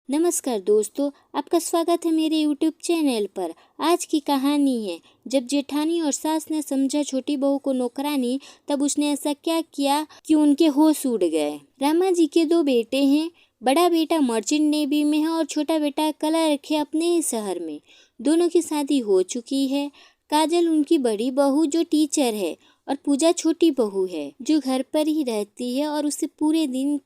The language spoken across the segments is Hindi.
नमस्कार दोस्तों, आपका स्वागत है मेरे YouTube चैनल पर। आज की कहानी है जब जेठानी और सास ने समझा छोटी बहू को नौकरानी, तब उसने ऐसा क्या किया कि उनके होश उड़ गए। रामा जी के 2 बेटे हैं। बड़ा बेटा मर्चेंट नेवी में है और छोटा बेटा क्लर्क है अपने ही शहर में। दोनों की शादी हो चुकी है। काजल उनकी बड़ी बहू जो टीचर है और पूजा छोटी बहू है जो घर पर ही रहती है और उसे पूरे दिन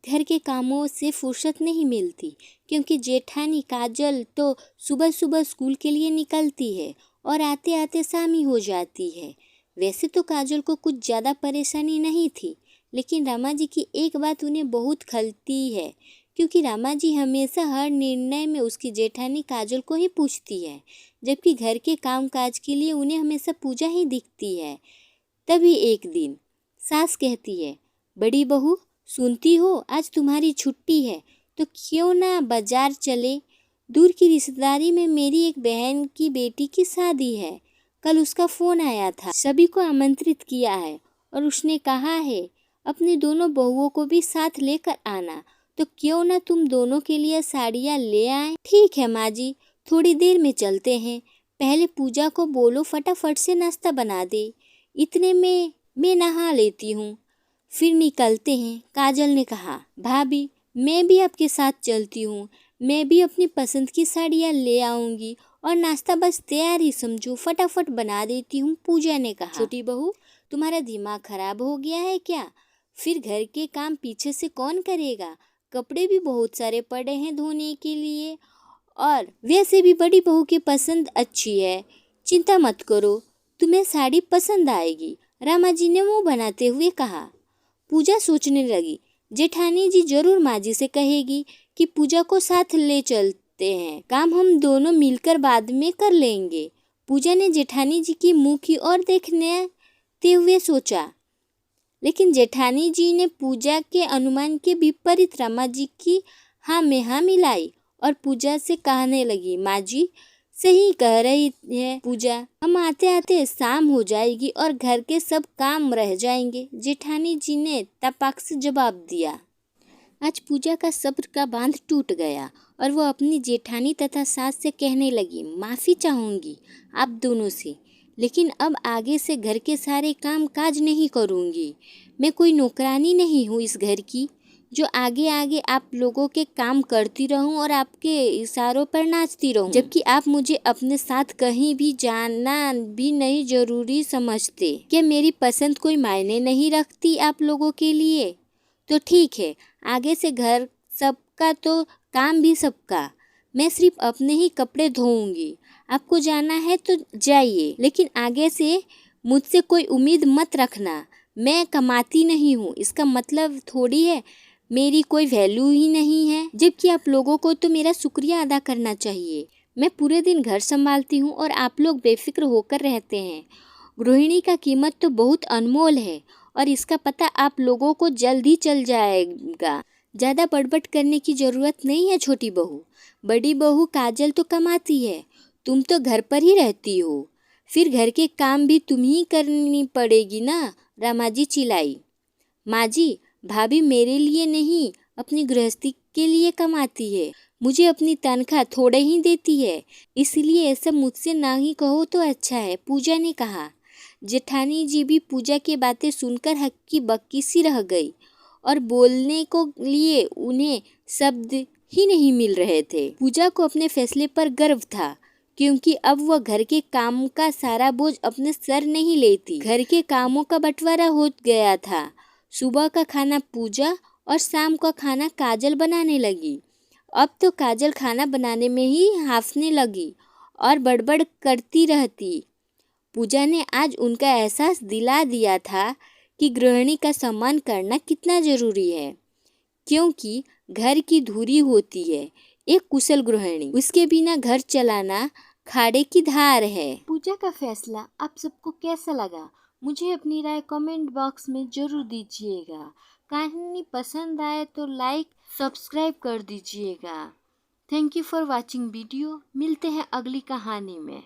घर के कामों से फुर्सत नहीं मिलती, क्योंकि जेठानी काजल तो सुबह सुबह स्कूल के लिए निकलती है और आते आते शाम ही हो जाती है। वैसे तो काजल को कुछ ज़्यादा परेशानी नहीं थी, लेकिन रामा जी की एक बात उन्हें बहुत खलती है, क्योंकि रामा जी हमेशा हर निर्णय में उसकी जेठानी काजल को ही पूछती है, जबकि घर के काम काज के लिए उन्हें हमेशा पूजा ही दिखती है। तभी एक दिन सास कहती है, बड़ी बहू सुनती हो, आज तुम्हारी छुट्टी है तो क्यों ना बाजार चले। दूर की रिश्तेदारी में मेरी एक बहन की बेटी की शादी है। कल उसका फ़ोन आया था, सभी को आमंत्रित किया है और उसने कहा है अपनी दोनों बहुओं को भी साथ लेकर आना, तो क्यों ना तुम दोनों के लिए साड़ियाँ ले आए। ठीक है माँ जी, थोड़ी देर में चलते हैं। पहले पूजा को बोलो फटाफट से नाश्ता बना दे, इतने में मैं नहा लेती हूँ, फिर निकलते हैं। काजल ने कहा, भाभी मैं भी आपके साथ चलती हूँ, मैं भी अपनी पसंद की साड़ियाँ ले आऊँगी और नाश्ता बस तैयार ही समझो, फटाफट बना देती हूँ। पूजा ने कहा, छोटी बहू तुम्हारा दिमाग खराब हो गया है क्या? फिर घर के काम पीछे से कौन करेगा? कपड़े भी बहुत सारे पड़े हैं धोने के लिए, और वैसे भी बड़ी बहू की पसंद अच्छी है, चिंता मत करो, तुम्हें साड़ी पसंद आएगी। रामा जी ने मुँह बनाते हुए कहा। पूजा सोचने लगी, जेठानी जी जरूर माँ जी से कहेगी कि पूजा को साथ ले चलते हैं, काम हम दोनों मिलकर बाद में कर लेंगे। पूजा ने जेठानी जी की मुंह की ओर देखते हुए सोचा, लेकिन जेठानी जी ने पूजा के अनुमान के विपरीत रामा जी की हाँ में हाँ मिलाई और पूजा से कहने लगी, माँ जी सही कह रही है पूजा, हम आते आते शाम हो जाएगी और घर के सब काम रह जाएंगे। जेठानी जी ने तपाक से जवाब दिया। आज पूजा का सब्र का बांध टूट गया और वो अपनी जेठानी तथा सास से कहने लगी, माफ़ी चाहूँगी आप दोनों से, लेकिन अब आगे से घर के सारे काम काज नहीं करूँगी। मैं कोई नौकरानी नहीं हूँ इस घर की, जो आगे आगे आप लोगों के काम करती रहूं और आपके इशारों पर नाचती रहूं, जबकि आप मुझे अपने साथ कहीं भी जाना भी नहीं जरूरी समझते। क्या मेरी पसंद कोई मायने नहीं रखती आप लोगों के लिए? तो ठीक है, आगे से घर सबका तो काम भी सबका, मैं सिर्फ अपने ही कपड़े धोऊंगी। आपको जाना है तो जाइए, लेकिन आगे से मुझसे कोई उम्मीद मत रखना। मैं कमाती नहीं हूँ, इसका मतलब थोड़ी है मेरी कोई वैल्यू ही नहीं है, जबकि आप लोगों को तो मेरा शुक्रिया अदा करना चाहिए। मैं पूरे दिन घर संभालती हूँ और आप लोग बेफिक्र होकर रहते हैं। गृहिणी का कीमत तो बहुत अनमोल है और इसका पता आप लोगों को जल्द ही चल जाएगा। ज़्यादा बड़बड़ करने की ज़रूरत नहीं है छोटी बहू। बड़ी बहू काजल तो कमाती है, तुम तो घर पर ही रहती हो, फिर घर के काम भी तुम ही करनी पड़ेगी ना। रामा जी चिल्लाई। माँ जी, भाभी मेरे लिए नहीं अपनी गृहस्थी के लिए कमाती है, मुझे अपनी तनख्वाह थोड़े ही देती है, इसलिए ऐसा मुझसे ना ही कहो तो अच्छा है। पूजा ने कहा। जेठानी जी भी पूजा की बातें सुनकर हक्की बक्की सी रह गई और बोलने को लिए उन्हें शब्द ही नहीं मिल रहे थे। पूजा को अपने फैसले पर गर्व था, क्योंकि अब वह घर के काम का सारा बोझ अपने सर नहीं लेती। घर के कामों का बंटवारा हो गया था। सुबह का खाना पूजा और शाम का खाना काजल बनाने लगी। अब तो काजल खाना बनाने में ही हांफने लगी और बड़बड़ करती रहती। पूजा ने आज उनका एहसास दिला दिया था कि गृहिणी का सम्मान करना कितना जरूरी है, क्योंकि घर की धुरी होती है एक कुशल गृहिणी, उसके बिना घर चलाना खाड़े की धार है। पूजा का फैसला आप सबको कैसा लगा, मुझे अपनी राय कमेंट बॉक्स में जरूर दीजिएगा। कहानी पसंद आए तो लाइक सब्सक्राइब कर दीजिएगा। Thank you for watching video. मिलते हैं अगली कहानी में।